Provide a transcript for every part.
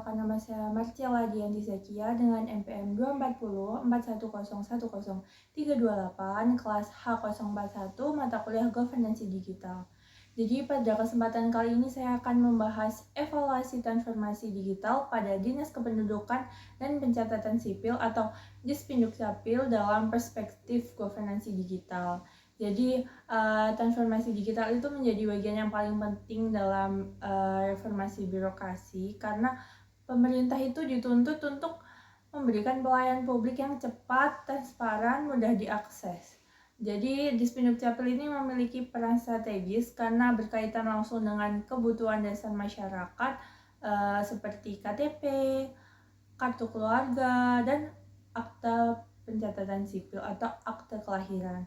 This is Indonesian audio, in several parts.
perkenalkan, nama saya Marcella Dianti Zakia dengan NPM 24041010328 kelas H041 mata kuliah Governance Digital. Jadi pada kesempatan kali ini saya akan membahas evaluasi transformasi digital pada Dinas Kependudukan dan Pencatatan Sipil atau Dispendukcapil dalam perspektif governance digital. Jadi transformasi digital itu menjadi bagian yang paling penting dalam reformasi birokrasi karena pemerintah itu dituntut untuk memberikan pelayanan publik yang cepat, transparan, mudah diakses. Jadi Dispendukcapil ini memiliki peran strategis karena berkaitan langsung dengan kebutuhan dasar masyarakat seperti KTP, kartu keluarga, dan akta pencatatan sipil atau akte kelahiran.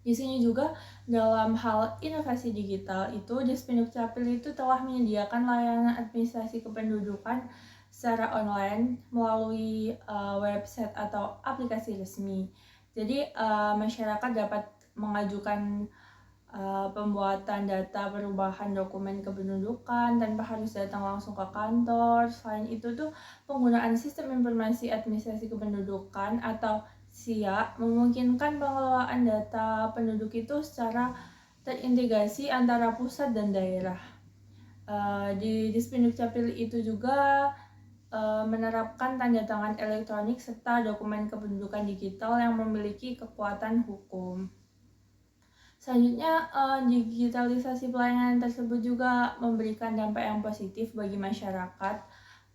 Di sini juga dalam hal inovasi digital itu Dispendukcapil itu telah menyediakan layanan administrasi kependudukan secara online melalui website atau aplikasi resmi. Jadi masyarakat dapat mengajukan pembuatan data perubahan dokumen kependudukan tanpa harus datang langsung ke kantor. Selain itu tuh penggunaan sistem informasi administrasi kependudukan atau SIA memungkinkan pengelolaan data penduduk itu secara terintegrasi antara pusat dan daerah. Di Dispendukcapil itu juga menerapkan tanda tangan elektronik serta dokumen kependudukan digital yang memiliki kekuatan hukum. Selanjutnya, digitalisasi pelayanan tersebut juga memberikan dampak yang positif bagi masyarakat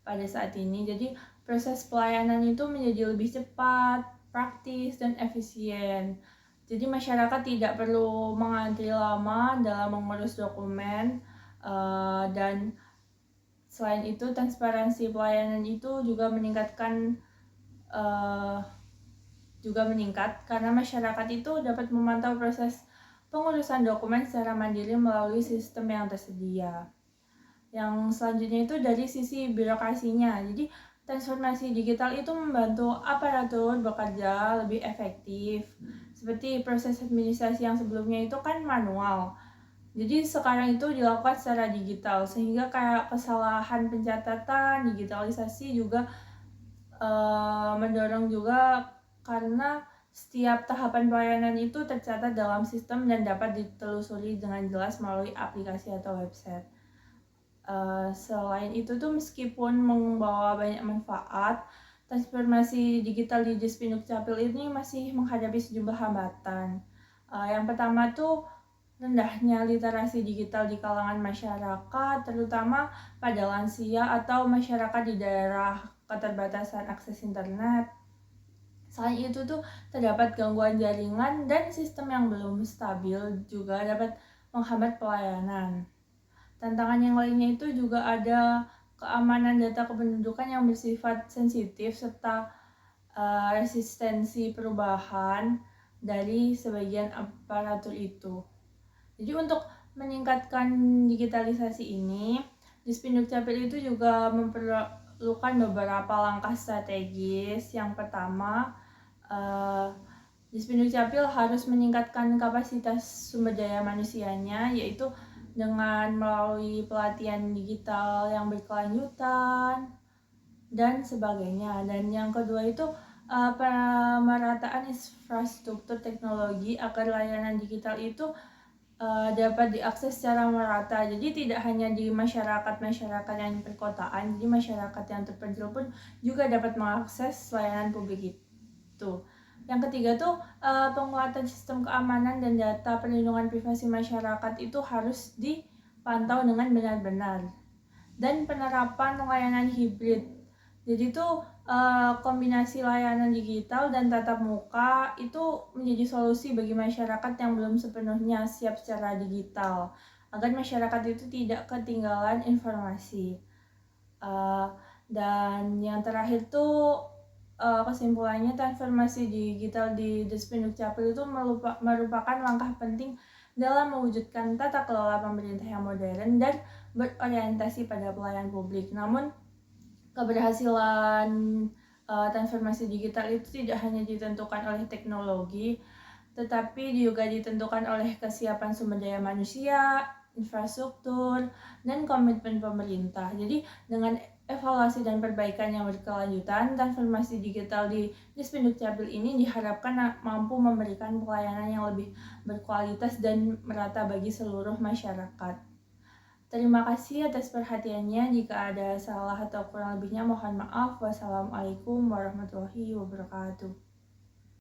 pada saat ini. Jadi proses pelayanan itu menjadi lebih cepat, praktis, dan efisien. Jadi masyarakat tidak perlu mengantri lama dalam mengurus dokumen, dan selain itu transparansi pelayanan itu juga meningkat karena masyarakat itu dapat memantau proses pengurusan dokumen secara mandiri melalui sistem yang tersedia. Yang selanjutnya itu dari sisi birokrasinya. Jadi transformasi digital itu membantu aparatur bekerja lebih efektif. Seperti proses administrasi yang sebelumnya itu kan manual. Jadi sekarang itu dilakukan secara digital sehingga kayak kesalahan pencatatan, digitalisasi juga mendorong juga karena setiap tahapan pelayanan itu tercatat dalam sistem dan dapat ditelusuri dengan jelas melalui aplikasi atau website. Selain itu tuh meskipun membawa banyak manfaat, transformasi digital di Dispendukcapil ini masih menghadapi sejumlah hambatan. Yang pertama tuh rendahnya literasi digital di kalangan masyarakat, terutama pada lansia atau masyarakat di daerah keterbatasan akses internet. Selain itu tuh terdapat gangguan jaringan dan sistem yang belum stabil juga dapat menghambat pelayanan. Tantangan yang lainnya itu juga ada keamanan data kependudukan yang bersifat sensitif serta resistensi perubahan dari sebagian aparatur itu. Jadi untuk meningkatkan digitalisasi ini, Dispendukcapil itu juga memerlukan beberapa langkah strategis. Yang pertama, Dispendukcapil harus meningkatkan kapasitas sumber daya manusianya, yaitu dengan melalui pelatihan digital yang berkelanjutan dan sebagainya. Dan yang kedua itu pemerataan infrastruktur teknologi agar layanan digital itu dapat diakses secara merata. Jadi tidak hanya di masyarakat yang perkotaan, jadi masyarakat yang terpencil pun juga dapat mengakses layanan publik itu. Yang ketiga tuh penguatan sistem keamanan dan data perlindungan privasi masyarakat itu harus dipantau dengan benar-benar. Dan penerapan layanan hibrid. Jadi tuh kombinasi layanan digital dan tatap muka itu menjadi solusi bagi masyarakat yang belum sepenuhnya siap secara digital, agar masyarakat itu tidak ketinggalan informasi. Dan yang terakhir tuh kesimpulannya, transformasi digital di Dispendukcapil itu merupakan langkah penting dalam mewujudkan tata kelola pemerintah yang modern dan berorientasi pada pelayanan publik. Namun keberhasilan transformasi digital itu tidak hanya ditentukan oleh teknologi, tetapi juga ditentukan oleh kesiapan sumber daya manusia, infrastruktur, dan komitmen pemerintah. Jadi dengan Evaluasi dan perbaikan yang berkelanjutan, transformasi digital di Dispendukcapil ini diharapkan mampu memberikan pelayanan yang lebih berkualitas dan merata bagi seluruh masyarakat. Terima kasih atas perhatiannya. Jika ada salah atau kurang lebihnya mohon maaf. Wassalamualaikum warahmatullahi wabarakatuh.